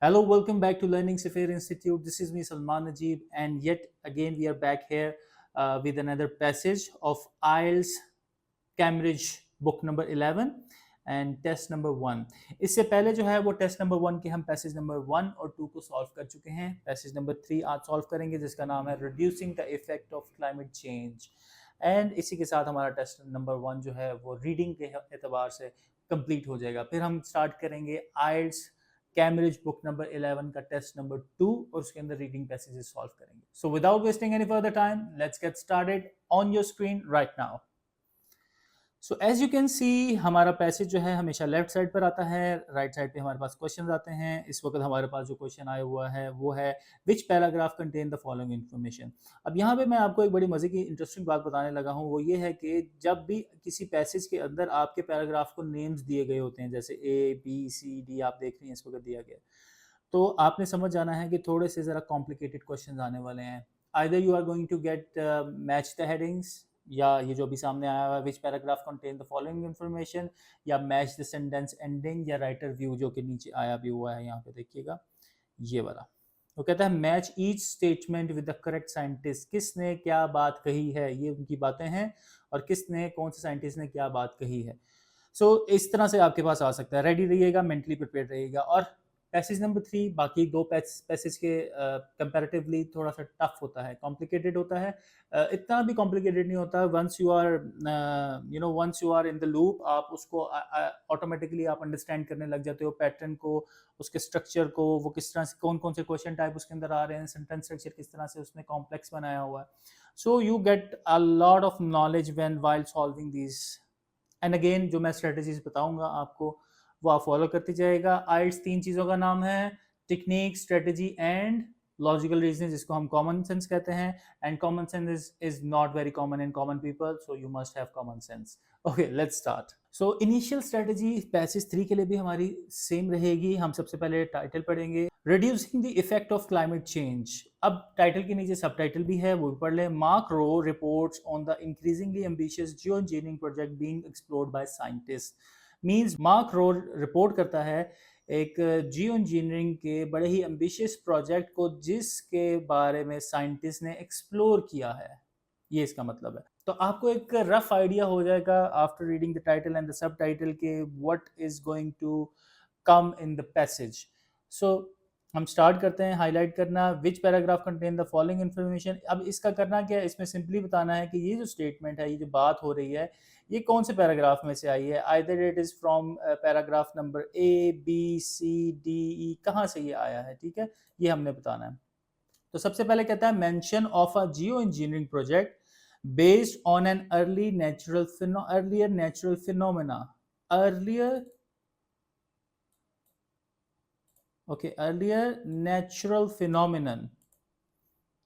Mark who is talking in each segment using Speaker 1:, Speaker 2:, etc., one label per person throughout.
Speaker 1: Hello, welcome back to Learning Safair Institute. This is me, Salman Najib, and yet again we are back here with another passage of IELTS Cambridge book number 11 and test number 1. इससे पहले जो है वो test number 1 के हम passage number 1 और 2 को solve कर चुके हैं. पैसेज नंबर 3 आज सॉल्व करेंगे जिसका नाम है reducing the effect of climate change. And इसी के साथ हमारा टेस्ट नंबर 1 जो है वो रीडिंग के एतबार से कंप्लीट हो जाएगा. फिर हम स्टार्ट करेंगे IELTS कैम्ब्रिज बुक नंबर 11 का टेस्ट नंबर 2 और उसके अंदर रीडिंग पैसेजेस सॉल्व करेंगे. So without wasting any further time, let's get started on your screen right now. So as you can see हमारा पैसेज जो है हमेशा लेफ्ट साइड पर आता है, राइट साइड पे हमारे पास क्वेश्चन आते हैं. इस वक्त हमारे पास जो क्वेश्चन आया हुआ है वो है which paragraph contain the following information. अब यहाँ पे मैं आपको एक बड़ी मजे की इंटरेस्टिंग बात बताने लगा हूँ. वो ये है कि जब भी किसी पैसेज के अंदर आपके पैराग्राफ को नेम्स दिए गए होते हैं, जैसे A B C D आप देख रही हैं इस वक्त दिया गया, तो आपने समझ जाना है कि थोड़े से ज़रा कॉम्प्लिकेटेड क्वेश्चन आने वाले हैं. Either you are going to get match the headings, या ये जो भी सामने आया हुआ है which paragraph contain the following information, या मैच द सेंटेंस एंडिंग, या राइटर व्यू जो कि नीचे आया भी हुआ है यहाँ पे देखिएगा ये वाला. वो कहता है match each statement with the correct scientist. किसने क्या बात कही है, ये उनकी बातें हैं, और किसने कौन से साइंटिस्ट ने क्या बात कही है. सो इस तरह से आपके पास आ सकता है. रेडी रहिएगा, मेंटली प्रिपेयर रहिएगा. और पैसेज नंबर 3 बाकी दो पैसेज के कंपैरेटिवली थोड़ा सा टफ होता है, कॉम्प्लिकेटेड होता है. इतना भी कॉम्प्लिकेटेड नहीं होता. Once you are once you are in the loop, आप उसको ऑटोमेटिकली आप अंडरस्टैंड करने लग जाते हो पैटर्न को, उसके स्ट्रक्चर को, वो किस तरह से कौन कौन से क्वेश्चन टाइप उसके अंदर आ रहे हैं, सेंटेंस स्ट्रक्चर किस तरह से उसने कॉम्प्लेक्स बनाया हुआ है. So you get a lot of knowledge when while solving these. And again जो मैं स्ट्रेटजीज बताऊंगा आपको वो आप फॉलो करते जाएगा. आइल्स 3 चीज़ों का नाम है, technique, strategy and logical reasoning, जिसको हम कॉमन सेंस कहते हैं. And common sense is not very common in common people, so you must have common sense. Okay, let's start. So initial strategy passage 3 के लिए भी हमारी सेम रहेगी. हम सबसे पहले टाइटल पढ़ेंगे, reducing the effect of climate change. अब टाइटल के नीचे सब टाइटल भी है, वो भी पढ़ लें. Mark Rowe reports on the increasingly ambitious Jio engineering project being explored by scientist. Means Mark Rowe report करता है एक जियो इंजीनियरिंग के बड़े ही एम्बिशियस प्रोजेक्ट को जिसके बारे में साइंटिस्ट ने एक्सप्लोर किया है. ये इसका मतलब है. तो आपको एक रफ आइडिया हो जाएगा after reading the title and the subtitle के what is going to come in the passage. So हम स्टार्ट करते हैं हाईलाइट करना. Which paragraph contain the following information. अब इसका करना क्या है, इसमें सिंपली बताना है कि ये जो स्टेटमेंट है, ये जो बात हो रही है, ये कौन से पैराग्राफ में से आई है. Either it is from paragraph number A B C D E, कहाँ से ये आया है. ठीक है, ये हमने बताना है. तो सबसे पहले कहता है mention of a Jio engineering project based on an earlier natural phenomena. Earlier natural phenomenon.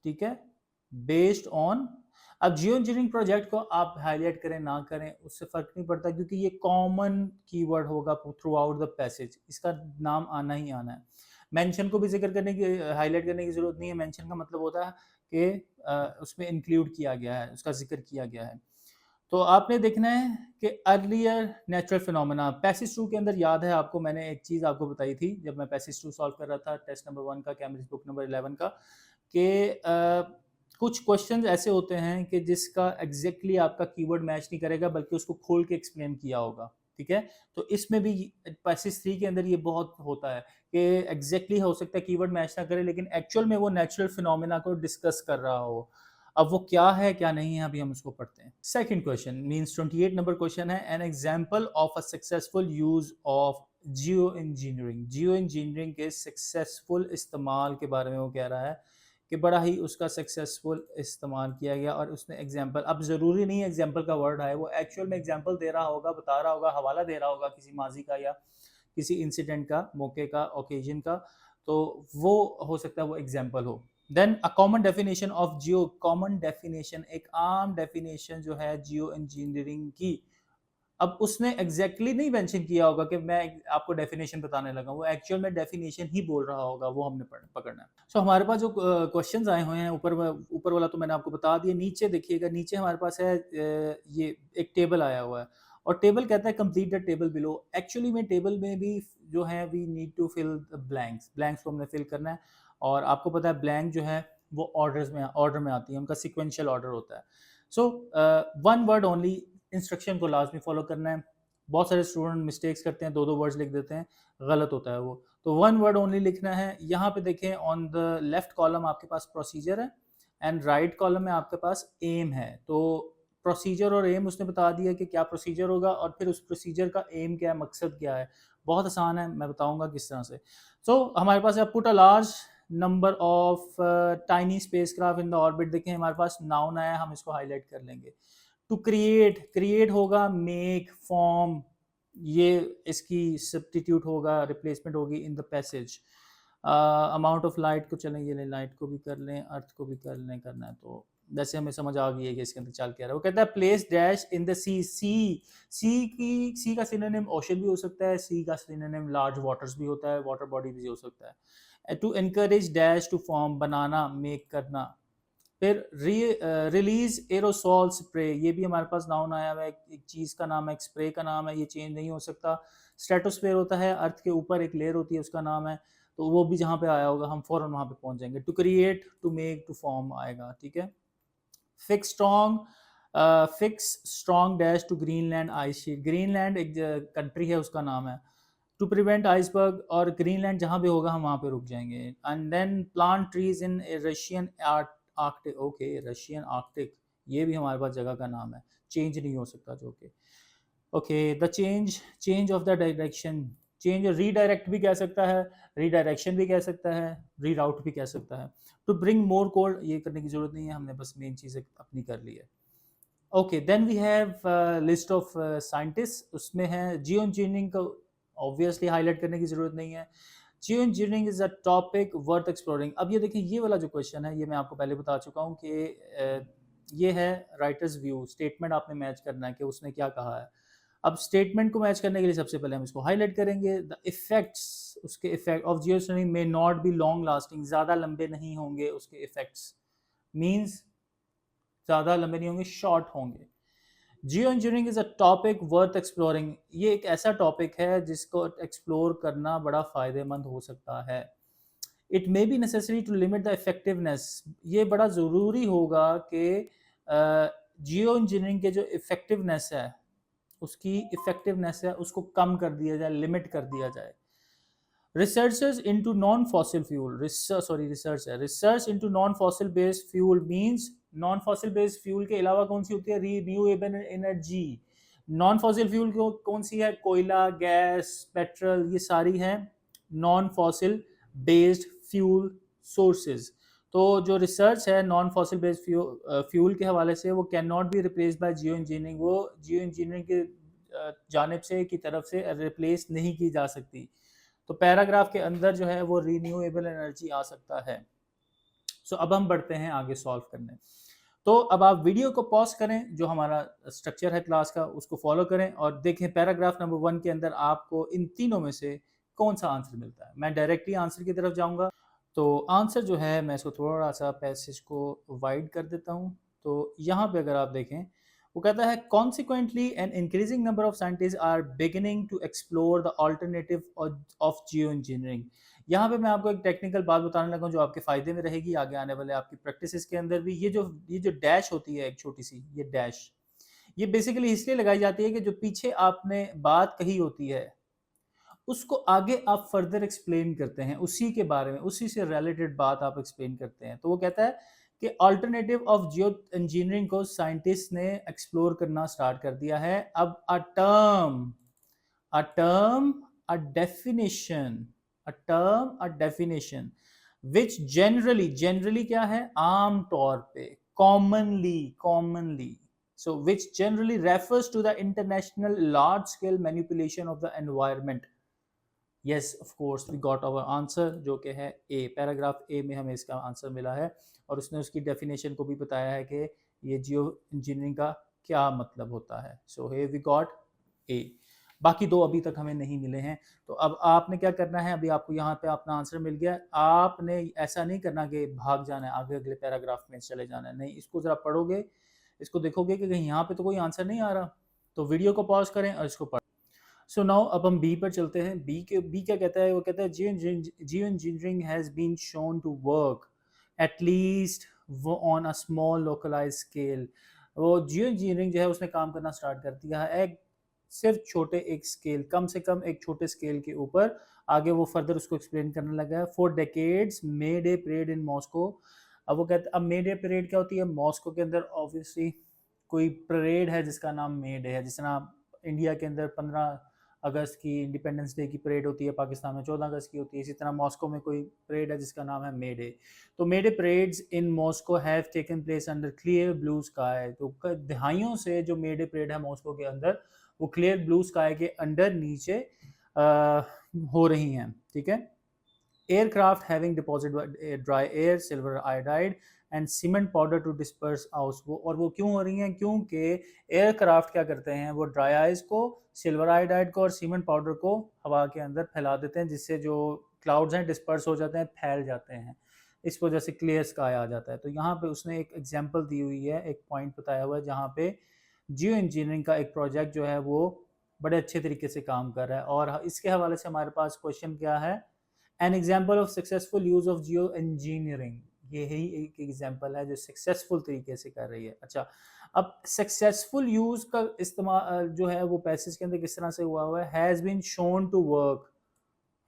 Speaker 1: ठीक है, बेस्ड ऑन. अब जियो इंजीनियरिंग प्रोजेक्ट को आप हाईलाइट करें ना करें उससे फर्क नहीं पड़ता, क्योंकि ये कॉमन कीवर्ड होगा थ्रू आउट द पैसेज. इसका नाम आना ही आना है. मेंशन को भी जिक्र करने की, हाईलाइट करने की जरूरत नहीं है. मेंशन का मतलब होता है कि उसमें इंक्लूड किया गया है, उसका जिक्र किया गया है. तो आपने देखना है कि अर्लियर नेचुरल फिनोमेना. पैसेज 2 के अंदर याद है आपको, मैंने एक चीज़ आपको बताई थी जब मैं पैसेज 2 सॉल्व कर रहा था टेस्ट नंबर 1 का, कैम्ब्रिज बुक नंबर 11 का, कि कुछ क्वेश्चंस ऐसे होते हैं कि जिसका एग्जैक्टली आपका कीवर्ड मैच नहीं करेगा, बल्कि उसको खोल के एक्सप्लेन किया होगा. ठीक है, तो इसमें भी पैसेज 3 के अंदर ये बहुत होता है कि एग्जैक्टली हो सकता है कीवर्ड मैच ना करे, लेकिन एक्चुअल में वो नेचुरल फिनोमेना को डिस्कस कर रहा हो. अब वो क्या है क्या नहीं है, अभी हम उसको पढ़ते हैं. Second question means 28 number question है, an example of a successful use of Jio engineering. Geoengineering के सक्सेसफुल इस्तेमाल के बारे में वो कह रहा है कि बड़ा ही उसका सक्सेसफुल इस्तेमाल किया गया. और उसने एग्जांपल, अब ज़रूरी नहीं एग्जांपल का वर्ड है, वो एक्चुअल में एग्जांपल दे रहा होगा, बता रहा होगा, हवाला दे रहा होगा किसी माजी का या किसी इंसिडेंट का, मौके का, ओकेजन का, तो वो हो सकता है वो एग्जांपल हो. Then a common definition of geo. Common definition, एक आम डेफिनेशन जो है जियो इंजीनियरिंग की. अब उसने एग्जैक्टली नहीं मेंशन किया होगा कि मैं आपको डेफिनेशन बताने लगा, वो एक्चुअल में डेफिनेशन ही बोल रहा होगा, वो हमने पकड़ना है. सो हमारे पास जो क्वेश्चंस आए हुए हैं, ऊपर वाला तो मैंने आपको बता दिया. नीचे देखिएगा, नीचे हमारे पास है ये एक टेबल आया हुआ है, और टेबल कहता है complete the table below. Actually में टेबल में भी जो है we need to fill the blanks, blanks को हमने फिल करना है। और आपको पता है ब्लैंक जो है वो ऑर्डर में आती है, उनका सिक्वेंशियल ऑर्डर होता है। So one word only, instruction को लाजमी फॉलो करना है। बहुत सारे स्टूडेंट मिस्टेक्स करते हैं, दो दो वर्ड्स लिख देते हैं, गलत होता है वो। तो वन वर्ड ओनली लिखना है। यहाँ पे देखें ऑन द लेफ्ट कॉलम आपके पास प्रोसीजर है एंड राइट कॉलम में आपके पास एम है। तो प्रोसीजर और एम उसने बता दिया कि क्या प्रोसीजर होगा और फिर उस प्रोसीजर का एम क्या है, मकसद क्या है। बहुत आसान है, मैं बताऊंगा किस तरह से। सो हमारे पास है put a large number of tiny spacecraft in the orbit. देखें हमारे पास नाउन आया, हम इसको हाईलाइट कर लेंगे। टू क्रिएट, क्रिएट होगा मेक, फॉर्म, ये इसकी सब्स्टिट्यूट होगा, रिप्लेसमेंट होगी इन the passage. Amount of light को चलें, ये लाइट को भी कर लें, अर्थ को भी कर लें, करना है तो वैसे हमें समझ आ गई है कि इसके अंदर चाल क्या रहा है। वो कहता है प्लेस डैश इन द सी। सी का सिनोनिम ओशन भी हो सकता है, सी का सिनोनिम लार्ज वाटर्स भी होता है, वाटर बॉडी भी हो सकता है। To encourage dash to form, बनाना, मेक करना। फिर रिलीज एरोसोल स्प्रे, ये भी हमारे पास नाउन आया हुआ है, एक चीज़ का नाम है, एक स्प्रे का नाम है, ये चेंज नहीं हो सकता। स्ट्रेटोस्फेयर होता है, अर्थ के ऊपर एक लेयर होती है, उसका नाम है, तो वो भी जहाँ पे आया होगा हम फौरन वहाँ पे पहुँच जाएंगे। To create, to make, to form आएगा, ठीक है। Fix strong, fix strong dash to Greenland ice sheet. Greenland एक कंट्री है, उसका नाम है। टू प्रिवेंट आइसबर्ग, और ग्रीनलैंड जहाँ भी होगा हम वहाँ पे रुक जाएंगे। And then plant trees in Russian Arctic, okay Russian Arctic, ये भी हमारे पास जगह का नाम है, चेंज नहीं हो सकता जो कि। Okay the change of the direction, change redirect भी कह सकता है, रीडायरेक्शन भी कह सकता है, रीराउट भी कह सकता है। टू ब्रिंग मोर कोल्ड, ये करने की जरूरत नहीं है, हमने बस मेन चीज़ें अपनी कर ली है। Okay then we have list of scientist, उसमें है जियो इंजीनियरिंग को ऑब्वियसली हाईलाइट करने की जरूरत नहीं है। Geoengineering is a topic worth exploring. अब ये देखिए ये वाला जो क्वेश्चन है, ये मैं आपको पहले बता चुका हूँ कि ये है राइटर्स व्यू, स्टेटमेंट आपने मैच करना है कि उसने क्या कहा है। अब स्टेटमेंट को मैच करने के लिए सबसे पहले हम इसको हाईलाइट करेंगे। द इफेक्ट्स, उसके effect of Jio engineering may not be long lasting, ज़्यादा लंबे नहीं होंगे उसके इफेक्ट्स, मीन्स ज़्यादा लंबे नहीं होंगे, शॉर्ट होंगे। Geoengineering is a topic worth exploring, ये एक ऐसा टॉपिक है जिसको एक्सप्लोर करना बड़ा फ़ायदेमंद हो सकता है। It may be necessary to limit the effectiveness, ये बड़ा ज़रूरी होगा कि जियो इंजीनियरिंग के जो इफेक्टिवनेस है, उसकी इफेक्टिवनेस है उसको कम कर दिया जाए, लिमिट कर दिया जाए। Researchers into non fossil fuel, research into non fossil based fuel means, non fossil based fuel के अलावा कौन सी होती है, renewable energy. Non fossil fuel कौन सी है, कोयला, गैस, पेट्रोल, ये सारी है non fossil based fuel sources. तो जो रिसर्च है नॉन फॉसिल बेस्ड फ्यूल के हवाले से, वो can not be replace by Jio engineering, वो जियो इंजीनियरिंग के जानिब से की तरफ से रिप्लेस नहीं की जा सकती। तो पैराग्राफ के अंदर जो है वो रिन्यूएबल एनर्जी आ सकता है। सो अब हम बढ़ते हैं आगे सॉल्व करने। तो अब आप वीडियो को पॉज करें, जो हमारा स्ट्रक्चर है क्लास का उसको फॉलो करें और देखें पैराग्राफ नंबर 1 के अंदर आपको इन तीनों में से कौन सा आंसर मिलता है। मैं डायरेक्टली आंसर की तरफ जाऊंगा। तो आंसर जो है, मैं इसको थोड़ा सा पैसेज को वाइड कर देता हूँ। तो यहाँ पे अगर आप देखें, वो कहता है consequently an increasing number of scientist are beginning to explore the alternative of Jio engineering. यहाँ पे मैं आपको एक टेक्निकल बात बताने लगा जो आपके फायदे में रहेगी आगे आने वाले आपकी प्रैक्टिस के अंदर भी। ये जो डैश होती है एक छोटी सी, ये डैश, ये बेसिकली इसलिए लगाई जाती है कि जो पीछे आपने बात कही होती है उसको आगे आप फर्दर एक्सप्लेन करते हैं, उसी के बारे में, उसी से रिलेटेड बात आप एक्सप्लेन करते हैं। तो वो कहता है कि अल्टरनेटिव ऑफ जियो इंजीनियरिंग को साइंटिस्ट ने एक्सप्लोर करना स्टार्ट कर दिया है। अब अ डेफिनेशन, विच जनरली क्या है, आम तौर पे, commonly, so which generally refers to the international large scale manipulation of the environment. Yes, of course we got our answer, जो कि है ए, पैराग्राफ ए में हमें इसका आंसर मिला है और उसने उसकी डेफिनेशन को भी बताया है कि ये जियो इंजीनियरिंग का क्या मतलब होता है। सो here we got ए। बाकी दो अभी तक हमें नहीं मिले हैं। तो अब आपने क्या करना है, अभी आपको यहाँ पे अपना आंसर मिल गया, आपने ऐसा नहीं करना कि भाग जाना है आगे अगले पैराग्राफ में चले जाना है, नहीं, इसको ज़रा पढ़ोगे, इसको देखोगे कि कहीं यहाँ पे तो कोई आंसर नहीं आ रहा, तो वीडियो को पॉज करें और इसको पढ़। सो नाउ अब हम बी पर चलते हैं। बी क्या कहता है? वो कहता है geoengineering has been shown to work at least वो on a small localize scale. वो जियो इंजीनियरिंग जो है उसने काम करना स्टार्ट कर दिया है एक सिर्फ छोटे एक स्केल, कम से कम एक छोटे स्केल के ऊपर। आगे वो फर्दर उसको एक्सप्लेन करने लगा है। For decades may day parade in Moscow. अब वो कहते अब मे डे परेड क्या होती है? मॉस्को के अंदर ऑब्वियसली कोई परेड है जिसका नाम मे डे है। जिस तरह इंडिया के अंदर 15 अगस्त की इंडिपेंडेंस डे की परेड होती है, पाकिस्तान में 14 अगस्त की होती है, इसी तरह मॉस्को में कोई परेड है जिसका नाम है मे डे। तो May day parades in Moscow have taken place under clear blue sky. तो दहाइयों से जो मे डे परेड है मॉस्को के अंदर वो क्लियर ब्लू स्काई के अंडर नीचे हो रही हैं, ठीक है। Aircraft having deposit dry air, silver iodide and cement powder to disperse out. और वो क्यों हो रही हैं? क्योंकि एयरक्राफ्ट क्या करते हैं, वो ड्राई आइस को, सिल्वर आयोडाइड को और सीमेंट पाउडर को हवा के अंदर फैला देते हैं, जिससे जो क्लाउड्स हैं डिस्पर्स हो जाते हैं, फैल जाते हैं। इस वजह से क्लियर स्काई आ जाता है। तो यहाँ पे उसने एक एग्जाम्पल दी हुई है, एक पॉइंट बताया हुआ है जहाँ पे जियो इंजीनियरिंग का एक प्रोजेक्ट जो है वो बड़े अच्छे तरीके से काम कर रहा है। और इसके हवाले से हमारे पास क्वेश्चन क्या है? An example of successful use of Jio engineering. यही एक एग्जाम्पल है जो सक्सेसफुल तरीके से कर रही है। अच्छा, अब सक्सेसफुल यूज का इस्तेमाल जो है वो पैसेज के अंदर किस तरह से हुआ है? Has been shown to work,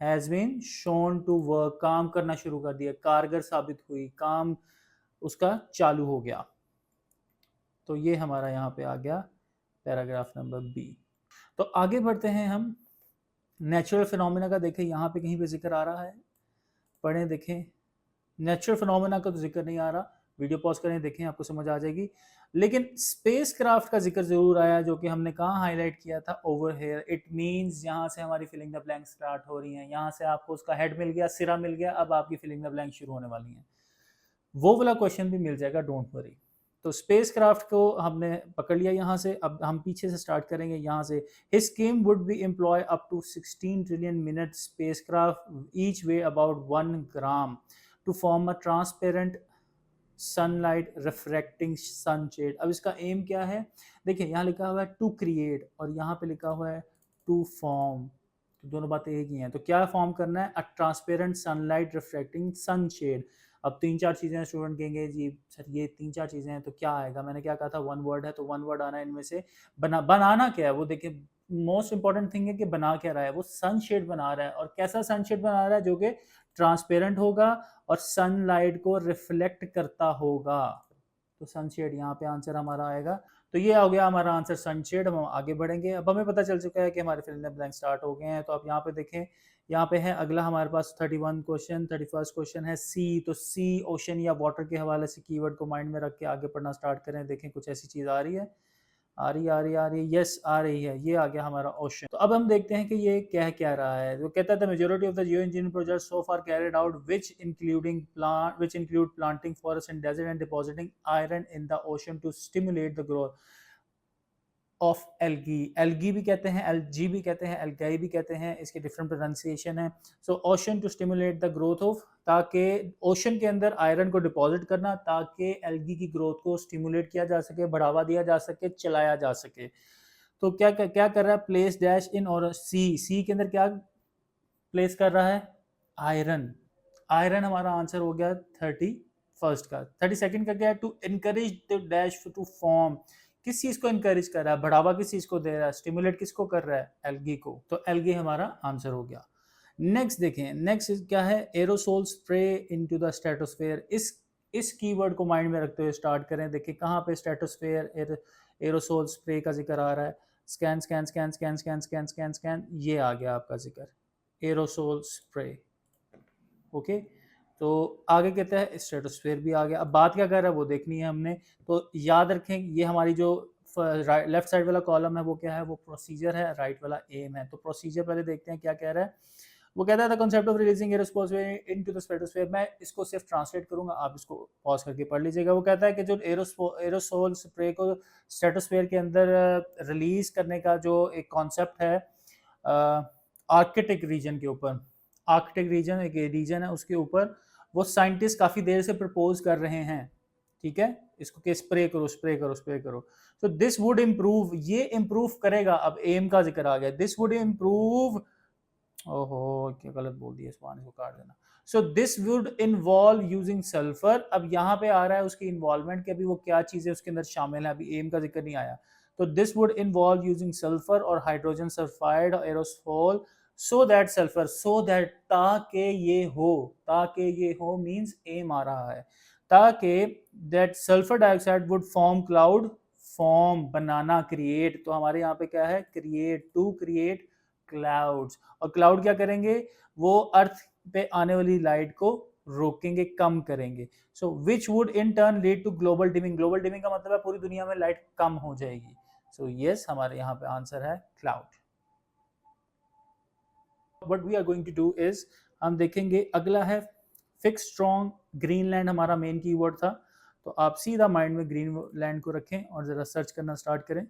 Speaker 1: has been shown to work, काम करना शुरू कर दिया, कारगर साबित हुई, काम उसका चालू हो गया। तो ये हमारा यहाँ पे आ गया पैराग्राफ नंबर बी। तो आगे बढ़ते हैं हम। नेचुरल फिनोमेना का देखें, यहाँ पे कहीं पे जिक्र आ रहा है, पढ़ें देखें। नेचुरल फिनोमेना का तो जिक्र नहीं आ रहा, वीडियो पॉज करें देखें, आपको समझ आ जाएगी। लेकिन स्पेस क्राफ्ट का जिक्र जरूर आया, जो कि हमने कहाँ हाईलाइट किया था? Over here. इट मींस यहाँ से हमारी फिलिंग द ब्लैंक स्टार्ट हो रही है। यहाँ से आपको उसका हेड मिल गया, सिरा मिल गया, अब आपकी फिलिंग द ब्लैंक शुरू होने वाली है। वो वाला क्वेश्चन भी मिल जाएगा, डोंट वरी। तो स्पेस क्राफ्ट को हमने पकड़ लिया यहाँ से। अब हम पीछे से स्टार्ट करेंगे यहाँ से। His scheme would be employ up to 16 trillion minute spacecraft each weigh about 1 gram to form a transparent sunlight refracting sunshade. अब इसका एम क्या है? देखिए यहाँ लिखा हुआ है टू क्रिएट और यहाँ पे लिखा हुआ है टू फॉर्म, तो दोनों बातें एक ही हैं। तो क्या फॉर्म करना है? अ ट्रांसपेरेंट सनलाइट रिफ्रैक्टिंग सनशेड। अब 3-4 चीज़ें स्टूडेंट कहेंगे जी सर ये 3-4 चीज़ें हैं तो क्या आएगा? मैंने क्या कहा था? वन वर्ड है तो वन वर्ड आना है इनमें से। बनाना क्या है? वो देखिए मोस्ट इंपॉर्टेंट थिंग है कि बना क्या रहा है। वो सनशेड बना रहा है, और कैसा सनशेड बना रहा है? जो कि ट्रांसपेरेंट होगा और सनलाइट को रिफ्लेक्ट करता होगा। तो सनशेड यहाँ पे आंसर हमारा आएगा। तो ये हो गया हमारा आंसर सनशेड। हम आगे बढ़ेंगे। अब हमें पता चल चुका है कि हमारे fill in the blank start हो गए हैं। तो आप यहाँ पे देखें, यहाँ पे है अगला हमारे पास 31 क्वेश्चन। 31 क्वेश्चन है सी। तो सी ओशन या वाटर के हवाले से कीवर्ड को माइंड में रख के आगे पढ़ना स्टार्ट करें। देखें कुछ ऐसी चीज़ आ रही है, आ रही है, यस आ रही है। ये आ गया हमारा ओशन। तो अब हम देखते हैं कि ये क्या रहा है। वो कहता है majority of the Jio engineering project so far carried out which include planting forests in desert and depositing iron in the ocean to stimulate the growth of algae. Algae भी कहते हैं, एलजी भी कहते हैं, एल्गाई भी कहते हैं, इसके डिफरेंट प्रोनाउंसिएशन है। So ocean to stimulate the growth of, ताकि ओशन के अंदर आयरन को डिपॉजिट करना ताकि एल्गी की ग्रोथ को स्टिमुलेट किया जा सके, बढ़ावा दिया जा सके, चलाया जा सके। तो क्या क्या कर रहा है? प्लेस डैश इन, और सी के अंदर क्या प्लेस कर रहा है? आयरन। आयरन हमारा आंसर हो गया 31 का। 32 का क्या है? To encourage the dash to form. किस चीज को इनकरेज कर रहा है? बढ़ावा किस चीज को दे रहा है? स्टिमुलेट किसको कर रहा है? एल्गी को। तो एल्गी हमारा आंसर हो गया। नेक्स्ट देखें, नेक्स्ट क्या है? Aerosol spray into the stratosphere. इस कीवर्ड को माइंड में रखते हुए स्टार्ट करें। देखिए कहाँ पे स्ट्रेटोस्फेयर एरोसोल स्प्रे का जिक्र आ रहा है। Scan scan scan scan scan scan scan scan, ये आ गया आपका जिक्र, एरोसोल स्प्रे। ओके, तो आगे कहता है स्ट्रेटोस्फेयर भी आ गया। अब बात क्या कर रहा है वो देखनी है हमने। तो याद रखें ये हमारी जो लेफ्ट साइड वाला कॉलम है वो क्या है? वो प्रोसीजर है, राइट वाला एम है। तो प्रोसीजर पहले देखते हैं क्या कह रहा है। वो कहता है the concept of releasing aerosphere into the stratosphere. मैं इसको सिर्फ ट्रांसलेट करूंगा, आप इसको पॉज करके पढ़ लीजिएगा। वो कहता है कि जो एरोसोल स्प्रे को स्ट्रेटोस्फेयर के अंदर रिलीज करने का जो एक कॉन्सेप्ट है आर्कटिक रीजन के ऊपर, आर्कटिक रीजन एक रीजन है उसके ऊपर, वो साइंटिस्ट काफ़ी देर से प्रपोज कर रहे हैं। ठीक है, इसको के स्प्रे करो स्प्रे करो स्प्रे करो। तो दिस वुड इम्प्रूव, ये इम्प्रूव करेगा। अब एम का जिक्र आ गया, दिस वुड इम्प्रूव, ओहो क्या गलत बोल दिया, इस पानी को काट देना। So this would involve using sulphur. अब यहाँ पे आ रहा है उसकी इन्वॉल्वमेंट के, अभी वो क्या चीज़ें उसके अंदर शामिल है, अभी एम का जिक्र नहीं आया। तो this would involve using sulphur और hydrogen sulphide aerosol, so that sulphur, so that, ताकि ये हो मीन्स एम आ रहा है, ताकि that sulphur dioxide would form cloud, form बनाना, क्रिएट, तो हमारे यहाँ पे क्या है, क्रिएट, टू क्रिएट क्लाउड्स। और क्लाउड क्या करेंगे, वो अर्थ पे आने वाली लाइट को रोकेंगे, कम करेंगे। So which would in turn lead to global dimming, global dimming का मतलब है पूरी दुनिया में लाइट कम हो जाएगी। सो यस, हमारे यहाँ पे आंसर है cloud. What we are going to do is, हम देखेंगे अगला है फिक्स स्ट्रॉन्ग। ग्रीनलैंड हमारा मेन कीवर्ड था, तो आप सीधा माइंड में ग्रीनलैंड को रखें और जरा सर्च करना स्टार्ट करें।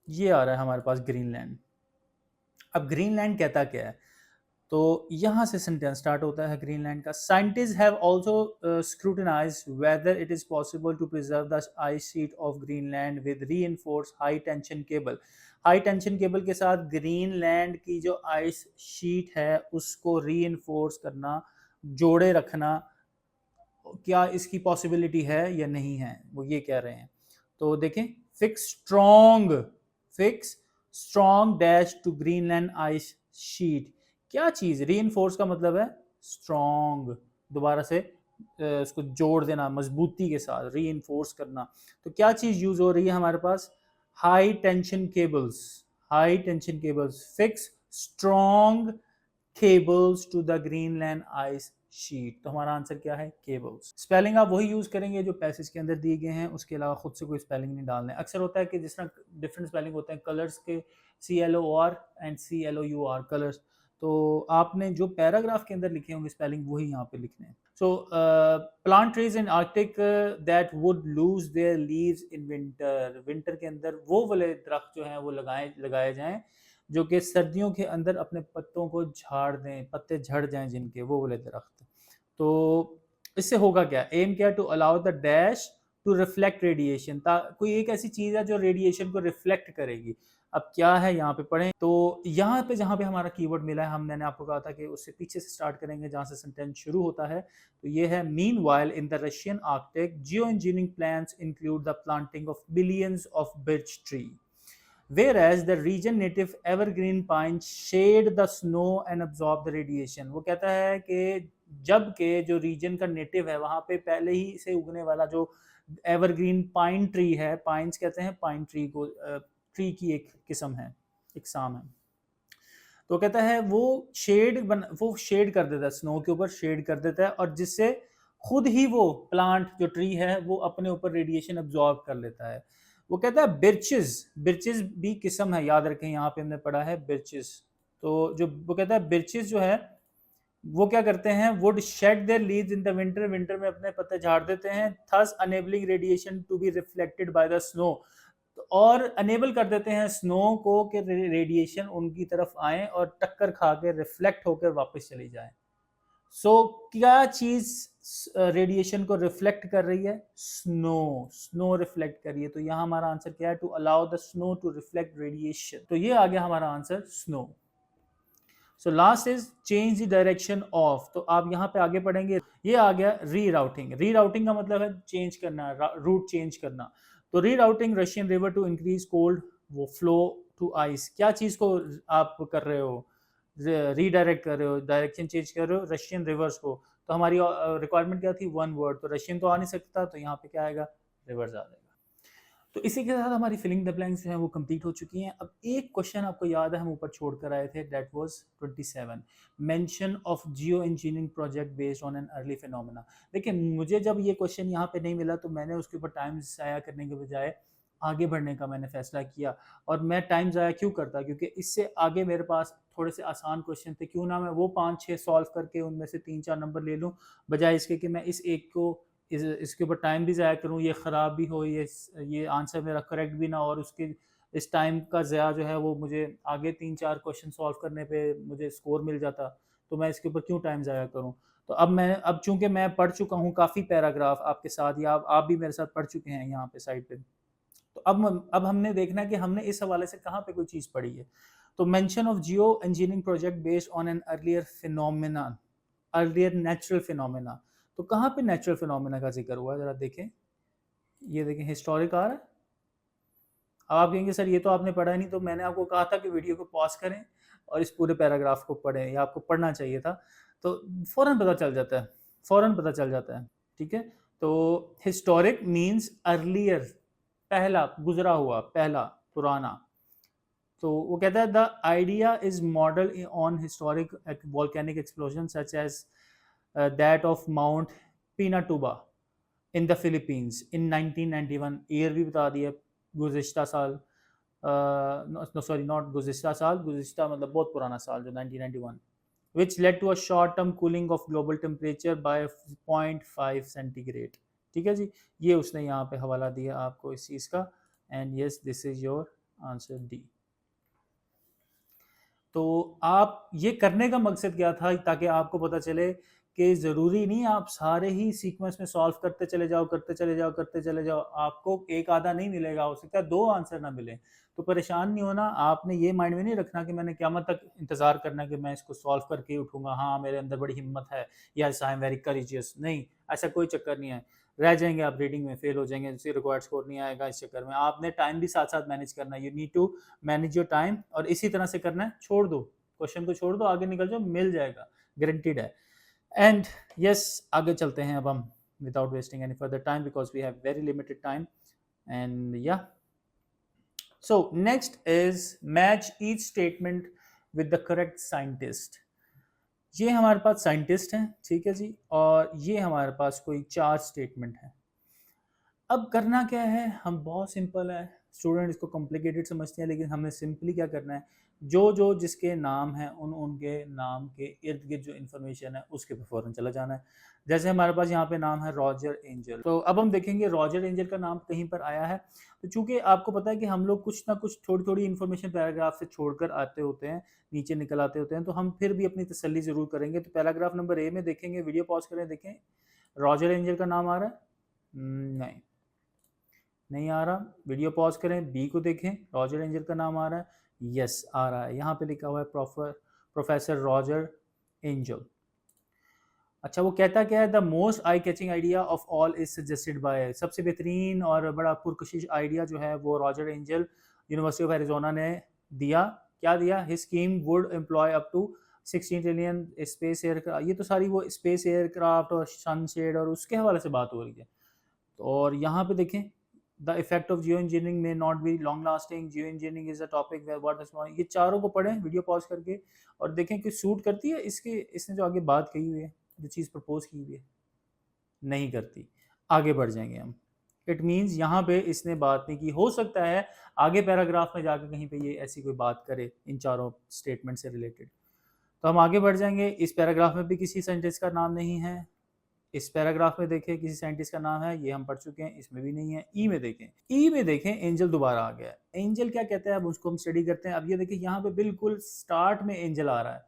Speaker 1: ये आ रहा है हमारे पास ग्रीनलैंड। अब ग्रीनलैंड कहता क्या है, तो यहाँ से सेंटेंस स्टार्ट होता है ग्रीनलैंड का। Scientist have also scrutinized whether it is possible to preserve the ice sheet of Greenland with reinforced high tension cable. High tension cable के साथ ग्रीनलैंड की जो आइस शीट है उसको रीइंफोर्स करना, जोड़े रखना, क्या इसकी पॉसिबिलिटी है या नहीं है, वो ये कह रहे हैं। तो देखें, fix strong dash to Greenland ice sheet, क्या चीज, रीइंफोर्स का मतलब है स्ट्रॉन्ग, दोबारा से उसको जोड़ देना मजबूती के साथ, रीइंफोर्स करना। तो क्या चीज यूज हो रही है हमारे पास, high tension cables, high tension cables, fix strong cables to the Greenland ice sheet. तो हमारा आंसर क्या है, केबल्स। स्पेलिंग आप वही यूज करेंगे जो पैसेज के अंदर दिए गए हैं, उसके अलावा खुद से कोई स्पेलिंग नहीं डालना है। अक्सर होता है कि जिस तरह डिफरेंट स्पेलिंग होते हैं कलर्स के, CLOR एंड CLOUR कलर्स, तो आपने जो पैराग्राफ के अंदर लिखे होंगे स्पेलिंग वही यहाँ पे लिखने हैं। So plant trees in Arctic that would lose their leaves in winter, winter के अंदर वो वाले दरख्त जो हैं वो लगाए जाएं जो कि सर्दियों के अंदर अपने पत्तों को झाड़ दें, पत्ते झड़ जाएं जिनके, वो वाले दरख्त। तो इससे होगा क्या, एम क्या, to allow the dash to reflect radiation, कोई एक ऐसी चीज है जो रेडिएशन को रिफ्लेक्ट करेगी। अब क्या है यहाँ पे पढ़ें, तो यहाँ पे जहाँ पे हमारा कीवर्ड मिला है, मैंने आपको कहा था कि उससे पीछे से स्टार्ट करेंगे जहाँ से सेंटेंस शुरू होता है। तो ये है, meanwhile in the Russian Arctic Jio engineering plans include the planting of billions of birch tree, whereas the region native evergreen pine shade the snow and absorb the radiation। वो कहता है कि जब के जो रीजन का नेटिव है वहाँ पे पहले ही से उगने वाला जो एवरग्रीन पाइन ट्री है, पाइन्स कहते हैं पाइन ट्री को, ट्री की एक किस्म है, इकसाम है। तो कहता है वो शेड कर देता है, स्नो के ऊपर शेड कर देता है, और जिससे खुद ही वो प्लांट जो ट्री है वो अपने ऊपर रेडिएशन अब्जॉर्ब कर लेता है। वो कहता है बिर्चेस, बिर्चेस भी किस्म है, याद रखें यहाँ पे हमने पढ़ा है बिर्चेस। तो जो वो कहता है बिर्चेस जो है वो क्या करते हैं, would shed their leaves in the winter, winter में अपने पत्ते झाड़ देते हैं, thus enabling radiation to be reflected by the snow, और अनेबल कर देते हैं स्नो को कि रेडिएशन उनकी तरफ आए और टक्कर खा के रिफ्लेक्ट होकर वापस चली जाए। सो क्या चीज रेडिएशन को रिफ्लेक्ट कर रही है, स्नो, स्नो रिफ्लेक्ट कर रही है। तो यहाँ हमारा आंसर क्या है, to allow the snow to reflect radiation. तो ये आ गया हमारा answer, snow. So last is change the direction of, तो आप यहाँ पे आगे पढ़ेंगे, ये आ गया रीराउटिंग। रीराउटिंग का मतलब है चेंज करना, रूट चेंज करना। तो rerouting Russian river to increase cold वो फ्लो टू आइस, क्या चीज को आप कर रहे हो, रीडायरेक्ट कर रहे हो, डायरेक्शन चेंज कर रहे हो रशियन रिवर्स को। तो हमारी रिक्वायरमेंट क्या थी, वन वर्ड, तो रशियन तो आ नहीं सकता, तो यहाँ पे क्या आएगा, रिवर्स आ जाएगा। तो इसी के साथ हमारी फिलिंग द ब्लैंक्स जो है वो कंप्लीट हो चुकी हैं। अब एक क्वेश्चन आपको याद है हम ऊपर छोड़ कर आए थे, that was 27, mention of Jio engineering project based on an early phenomena. देखिए मुझे जब ये क्वेश्चन यहाँ पे नहीं मिला तो मैंने उसके ऊपर टाइम ज़ाया करने के बजाय आगे बढ़ने का मैंने फैसला किया। और मैं टाइम ज़ाया क्यों करता, क्योंकि इससे आगे मेरे पास थोड़े से आसान क्वेश्चन थे, क्यों ना मैं वो 5-6 सॉल्व करके उनमें से 3-4 नंबर ले लूँ, बजाय इसके कि मैं इस एक को इसके ऊपर टाइम भी ज़ाया करूँ, ये ख़राब भी हो, ये आंसर मेरा करेक्ट भी ना हो, और उसके इस टाइम का ज़या जो है वो मुझे आगे 3-4 क्वेश्चन सॉल्व करने पे मुझे स्कोर मिल जाता। तो मैं इसके ऊपर क्यों टाइम ज़ाया करूँ। तो अब चूंकि मैं पढ़ चुका हूँ काफ़ी पैराग्राफ आपके साथ, या आप भी मेरे साथ पढ़ चुके हैं यहाँ पे साइड पे, तो अब हमने देखना है कि हमने इस हवाले से कहाँ पे कोई चीज़ पढ़ी है। तो mention of Jio engineering project based on an earlier phenomena, earlier natural phenomena. तो कहाँ पे नेचुरल फिनोमेना का जिक्र हुआ है, जरा देखें। ये देखें, हिस्टोरिक आ रहा है। अब आप कहेंगे सर ये तो आपने पढ़ा ही नहीं, तो मैंने आपको कहा था कि वीडियो को पॉज करें और इस पूरे पैराग्राफ को पढ़ें, या आपको पढ़ना चाहिए था, तो फौरन पता चल जाता है, फौरन पता चल जाता है। ठीक है, तो हिस्टोरिक मीन्स अर्लियर, पहला, गुजरा हुआ, पहला, पुराना। तो वो कहता है the idea is model on historic volcanic explosion such as that of mount Pinatubo in the Philippines in 1991। Year भी बता दिया, गुज़िश्ता साल, सॉरी नॉट गुज़िश्ता साल, गुज़िश्ता मतलब बहुत पुराना साल जो 1991, which led to a short term cooling of global temperature by 0.5 centigrade. ठीक है जी, ये उसने यहाँ पे हवाला दिया आपको इस चीज़ का, and yes this is your answer D. तो आप ये करने का मकसद क्या था, ताकि आपको पता चले कि ज़रूरी नहीं आप सारे ही सीक्वेंस में सॉल्व करते चले जाओ, करते चले जाओ, करते चले जाओ, आपको एक आधा नहीं मिलेगा, हो सकता है 2 आंसर ना मिले, तो परेशान नहीं होना। आपने ये माइंड में नहीं रखना कि मैंने क़यामत तक इंतज़ार करना है कि मैं इसको सॉल्व करके ही उठूँगा, हाँ मेरे अंदर बड़ी हिम्मत है, yes I am very courageous. नहीं, ऐसा कोई चक्कर नहीं है, रह जाएंगे आप, रीडिंग में फेल हो जाएंगे, जिससे रिक्वायर्ड स्कोर नहीं आएगा। इस चक्कर में आपने टाइम भी साथ साथ मैनेज करना है, you need to manage your time, और इसी तरह से करना है। छोड़ दो क्वेश्चन को, छोड़ दो, आगे निकल जाओ, मिल जाएगा, गारंटीड है। एंड यस आगे चलते हैं अब हम, without wasting any further time, because we have very limited time. And या so next is match each statement with the correct scientist. ये हमारे पास साइंटिस्ट हैं, ठीक है जी, और ये हमारे पास कोई 4 स्टेटमेंट है। अब करना क्या है, हम बहुत सिंपल है, स्टूडेंट इसको कॉम्प्लिकेटेड समझते हैं, लेकिन हमें सिंपली क्या करना है, जो जिसके नाम है उनके नाम के इर्द गिर्द जो इन्फॉर्मेशन है उसके पे फौरन चला जाना है। जैसे हमारे पास यहाँ पे नाम है रॉजर एंजल, तो अब हम देखेंगे रॉजर एंजल का नाम कहीं पर आया है। तो चूंकि आपको पता है कि हम लोग कुछ ना कुछ थोड़ी थोड़ी इन्फॉर्मेशन पैराग्राफ से छोड़कर आते होते हैं, नीचे निकल आते होते हैं, तो हम फिर भी अपनी तसल्ली ज़रूर करेंगे। तो पैराग्राफ नंबर ए में देखेंगे, वीडियो पॉज करें, देखें रॉजर एंजल का नाम आ रहा है, नहीं नहीं आ रहा, वीडियो पॉज करें, बी को देखें, रॉजर एंजल का नाम आ रहा है, यस आ रहा है, यहाँ पे लिखा हुआ है प्रोफेसर रॉजर एंजल। अच्छा, वो कहता क्या है, the most eye catching idea of all is suggested by, सबसे बेहतरीन और बड़ा पुरकशिश आइडिया जो है वो Roger Angel University of Arizona ने दिया। क्या दिया, his scheme would employ up to 16 trillion space aircraft. ये तो सारी वो स्पेस एयरक्राफ्ट और सनशेड और उसके हवाले से बात हो रही है। और यहाँ पे देखें, the effect of Jio engineering may not be long lasting, geoengineering is a topic where what is, ये चारों को पढ़ें वीडियो पॉज करके और देखें कि सूट करती है इसने जो आगे बात कही हुई है, जो चीज़ प्रपोज की हुई है, नहीं करती, आगे बढ़ जाएंगे हम। इट मीन्स यहाँ पे इसने बात नहीं की, हो सकता है आगे पैराग्राफ में जाकर कहीं पे ये ऐसी कोई बात करे इन चारों स्टेटमेंट से रिलेटेड। तो हम आगे बढ़ जाएंगे। इस पैराग्राफ में भी किसी सेंटेंस का नाम नहीं है, इस पैराग्राफ में देखें किसी साइंटिस्ट का नाम है, ये हम पढ़ चुके हैं, इसमें भी नहीं है। ई में देखें, ई में देखें एंजल दोबारा आ गया है। एंजल क्या कहता है, अब उसको हम स्टडी करते हैं। अब ये देखिए यहाँ पे बिल्कुल स्टार्ट में एंजल आ रहा है,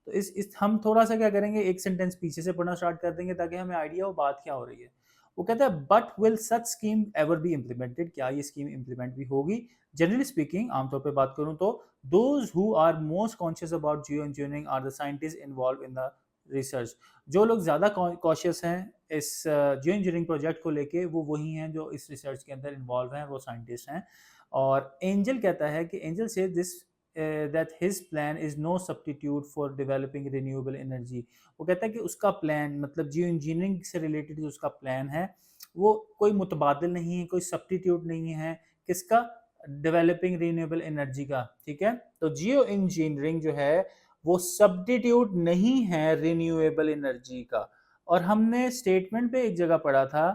Speaker 1: तो इस हम थोड़ा सा क्या करेंगे, एक सेंटेंस पीछे से पढ़ना स्टार्ट कर देंगे ताकि हमें आइडिया हो बात क्या हो रही है। वो कहता है but will such scheme ever be implemented, क्या ये स्कीम इम्प्लीमेंट भी होगी। जनरली स्पीकिंग, आमतौर पर बात करूं तो those who are most conscious about geoengineering are the scientist involve in the research. जो लोग ज़्यादा कॉशियस हैं इस जियो इंजीनियरिंग प्रोजेक्ट को लेके, वो वही हैं जो इस रिसर्च के अंदर इन्वॉल्व हैं, वो साइंटिस्ट हैं। और एंजल कहता है कि Angel says this that his plan is no substitute for developing renewable energy. वो कहता है कि उसका प्लान, मतलब जियो इंजीनियरिंग से रिलेटेड जो उसका प्लान है वो कोई मुतबादिल नहीं है, कोई सब्सटीट्यूट नहीं है, किसका, डेवलपिंग रिन्यूएबल एनर्जी का। ठीक है, तो जियो इंजीनियरिंग जो है वो सब्स्टिट्यूट नहीं है रिन्यूएबल एनर्जी का। और हमने स्टेटमेंट पे एक जगह पढ़ा था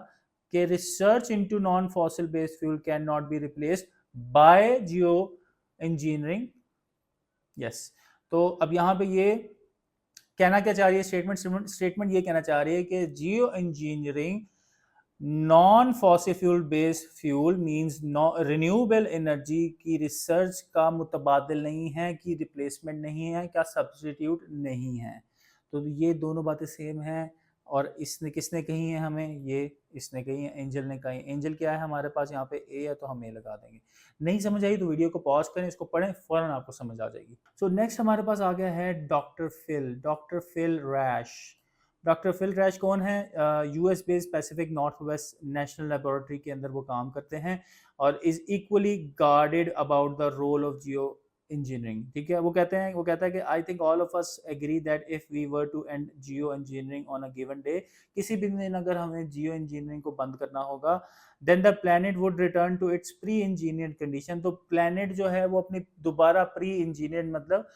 Speaker 1: कि research into non fossil based fuel can not be replaced by Jio engineering. Yes, तो अब यहाँ पे ये कहना क्या चाह रही है स्टेटमेंट ये कहना चाह रही है कि geoengineering non fossil fuel based fuel means renewable energy की रिसर्च का मुतबादिल नहीं है, कि रिप्लेसमेंट नहीं है, क्या सब्स्टिट्यूट नहीं है। तो ये दोनों बातें सेम हैं। और इसने किसने कही है हमें, ये इसने कही है, एंजल ने कही। एंजल क्या है हमारे पास यहाँ पे ए है, तो हम ए लगा देंगे। नहीं समझ आई तो वीडियो को पॉज करें, इसको पढ़ें, फौरन आपको समझ आ जाएगी। सो नेक्स्ट हमारे पास आ गया है doctor Phil. Doctor Phil Rasch. Doctor Phil Rasch कौन है? US based Pacific Northwest National Laboratory के अंदर वो काम करते हैं और is equally guarded about the role of Jio engineering. ठीक है, वो कहता है कि I think all of us agree that if we were to end geoengineering on a given day, किसी भी दिन अगर हमें जियो इंजीनियरिंग को बंद करना होगा, then the planet would return to its pre engineered condition. तो प्लैनेट जो है वो अपनी दोबारा प्री इंजीनियर्ड मतलब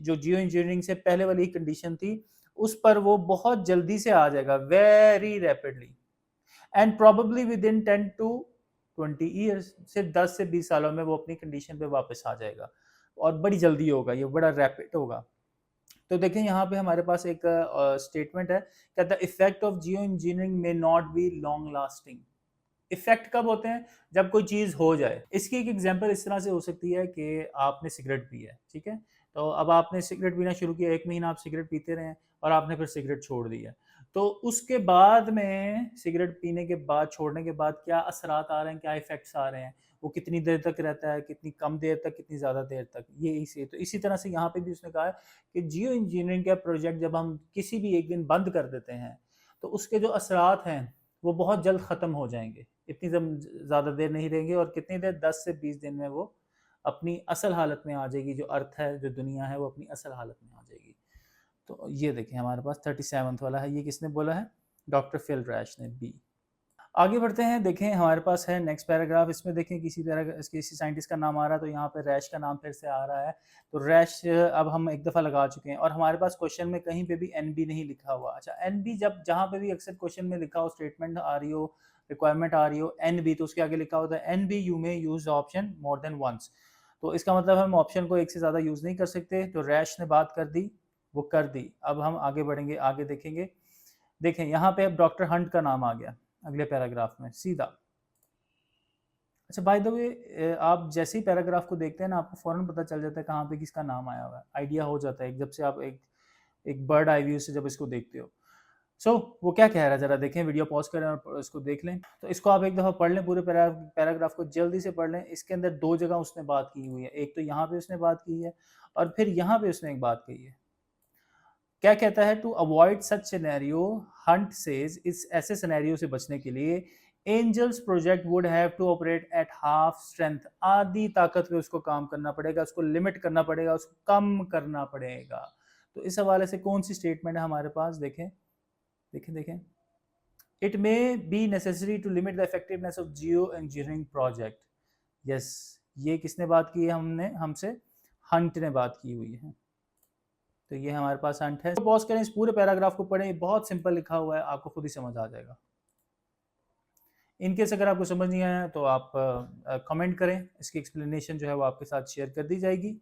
Speaker 1: जो जियो इंजीनियरिंग से पहले वाली कंडीशन थी उस पर वो बहुत जल्दी से आ जाएगा, very rapidly, and probably within 10 to 20 years, सिर्फ 10 से 20 सालों में वो अपनी कंडीशन पे वापस आ जाएगा और बड़ी जल्दी होगा, ये बड़ा रैपिड होगा। तो देखें यहाँ पे हमारे पास एक स्टेटमेंट है, कहता है effect of Jio engineering may not be long lasting. Effect कब होते हैं? जब कोई चीज हो जाए। इसकी एक एग्जांपल इस तरह से हो सकती है कि आपने सिगरेट पी है, ठीक है, तो अब आपने सिगरेट पीना शुरू किया, 1 महीना आप सिगरेट पीते रहे और आपने फिर सिगरेट छोड़ दिया, तो उसके बाद में सिगरेट पीने के बाद, छोड़ने के बाद क्या असरात आ रहे हैं, क्या इफेक्ट्स आ रहे हैं, वो कितनी देर तक रहता है, कितनी कम देर तक, कितनी ज़्यादा देर तक, ये इसी तो इसी तरह से यहाँ पे भी उसने कहा है कि जियो इंजीनियरिंग का प्रोजेक्ट जब हम किसी भी एक दिन बंद कर देते हैं तो उसके जो असरात हैं वो बहुत जल्द ख़त्म हो जाएंगे, इतनी ज़्यादा देर नहीं रहेंगे, और कितनी देर, 10 से 20 दिन में वो अपनी असल हालत में आ जाएगी, जो अर्थ है, जो दुनिया है, वो अपनी असल हालत में आ जाएगी। तो ये देखें हमारे पास 37th वाला है, ये किसने बोला है? डॉक्टर फिल रैश ने, बी। आगे बढ़ते हैं, देखें हमारे पास है नेक्स्ट पैराग्राफ, इसमें देखें किसी साइंटिस्ट का नाम आ रहा है, तो यहाँ पे रैश का नाम फिर से आ रहा है। तो रैश अब हम एक दफ़ा लगा चुके हैं और हमारे पास क्वेश्चन में कहीं पे भी एन बी नहीं लिखा हुआ। अच्छा, एन बी जब जहाँ पे भी अक्सर क्वेश्चन में लिखा हो, स्टेटमेंट आ रही हो, रिक्वायरमेंट आ रही हो एन बी, तो उसके आगे लिखा होता है N B U may use option more than once. तो इसका मतलब हम ऑप्शन को एक से ज़्यादा यूज़ नहीं कर सकते। तो रैश ने बात कर दी, वो कर दी। अब हम आगे बढ़ेंगे, आगे देखेंगे। देखें यहाँ पे अब डॉक्टर हंट का नाम आ गया अगले पैराग्राफ में सीधा। अच्छा, बाय द वे आप जैसे ही पैराग्राफ को देखते हैं ना, आपको फौरन पता चल जाता है कहाँ पे किसका नाम आया हुआ है, आइडिया हो जाता है जब से आप एक बर्ड आई व्यू से जब इसको देखते हो। वो क्या कह रहा है, जरा देखें, वीडियो पॉज करें और इसको देख लें। तो इसको आप एक दफ़ा पढ़ लें, पूरे पैराग्राफ को जल्दी से पढ़ लें। इसके अंदर 2 जगह उसने बात की हुई है, एक तो यहाँ पे उसने बात की है और फिर यहाँ पे उसने एक बात कही है। क्या कहता है? To avoid such scenario, Hunt says, इस ऐसे सिनेरियो से बचने के लिए angels project would have to operate at half strength, आधी ताकत पे उसको काम करना पड़ेगा, उसको लिमिट करना पड़ेगा, उसको कम करना पड़ेगा। तो इस हवाले से कौन सी स्टेटमेंट है हमारे पास? देखें देखें देखें, it may be necessary to limit the effectiveness of Jio engineering project. Yes, ये किसने बात की है? हमसे हंट ने बात की हुई है। तो ये हमारे पास हंट है। पॉज करें, इस पूरे पैराग्राफ को पढ़ें, बहुत सिंपल लिखा हुआ है, आपको खुद ही समझ आ जाएगा। इनकेस अगर आपको समझ नहीं आया तो आप कमेंट करें, इसकी एक्सप्लेनेशन जो है वो आपके साथ शेयर कर दी जाएगी।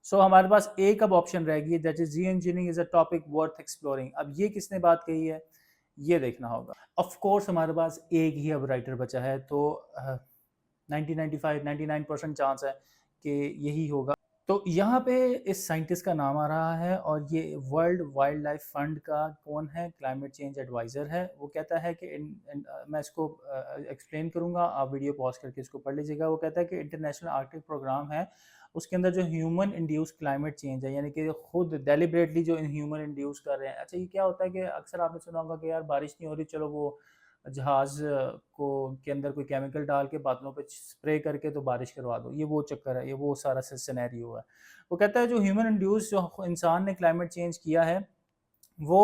Speaker 1: हमारे पास एक अब ऑप्शन रह गई, that is Jio engineering is a topic worth exploring. अब ये किसने बात कही है, ये देखना होगा। ऑफ कोर्स हमारे पास एक ही अब राइटर बचा है, तो 99% चांस है कि यही होगा। तो यहाँ पे इस साइंटिस्ट का नाम आ रहा है और ये वर्ल्ड वाइल्ड लाइफ फंड का कौन है? क्लाइमेट चेंज एडवाइज़र है। वो कहता है कि मैं इसको एक्सप्लेन करूँगा, आप वीडियो पॉज करके इसको पढ़ लीजिएगा। वो कहता है कि इंटरनेशनल आर्कटिक प्रोग्राम है, उसके अंदर जो ह्यूमन इंड्यूस क्लाइमेट चेंज है, यानी कि खुद डेलिबरेटली जो ह्यूमन इंड्यूस कर रहे हैं। अच्छा, ये क्या होता है कि अक्सर आपने सुना होगा कि यार बारिश नहीं हो रही, चलो वो जहाज़ को के अंदर कोई केमिकल डाल के बादलों पे स्प्रे करके तो बारिश करवा दो, ये वो चक्कर है, ये वो सारा सिनेरियो है। वो कहता है जो ह्यूमन इंड्यूस, जो इंसान ने क्लाइमेट चेंज किया है, वो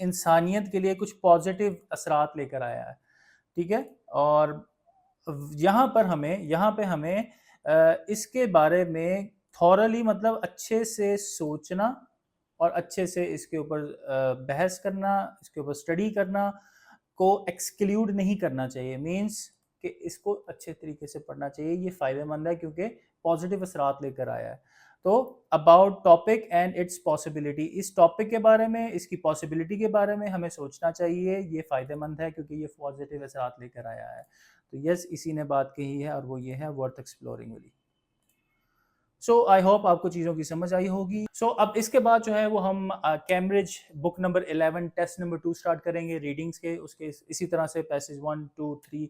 Speaker 1: इंसानियत के लिए कुछ पॉजिटिव असरात लेकर आया है, ठीक है। और यहाँ पे हमें इसके बारे में थॉरली, मतलब अच्छे से सोचना और अच्छे से इसके ऊपर बहस करना, इसके ऊपर स्टडी करना, को एक्सक्लूड नहीं करना चाहिए। मीन्स कि इसको अच्छे तरीके से पढ़ना चाहिए, ये फ़ायदेमंद है क्योंकि पॉजिटिव असरात लेकर आया है। तो about topic and it's possibility, इस टॉपिक के बारे में, इसकी पॉसिबिलिटी के बारे में हमें सोचना चाहिए, ये फ़ायदेमंद है क्योंकि ये पॉजिटिव असरात लेकर आया है। तो यस, इसी ने बात कही है और वो ये है वर्थ एक्सप्लोरिंग वाली। सो आई होप आपको चीज़ों की समझ आई होगी। अब इसके बाद जो है वो हम Cambridge book number 11 test number 2 start करेंगे रीडिंग्स के, उसके इसी तरह से पैसेज 1 2 3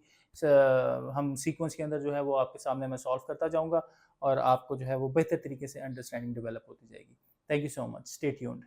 Speaker 1: हम सीक्वेंस के अंदर जो है वो आपके सामने मैं सॉल्व करता जाऊंगा और आपको जो है वो बेहतर तरीके से अंडरस्टैंडिंग डेवलप होती जाएगी। Thank you so much, stay tuned.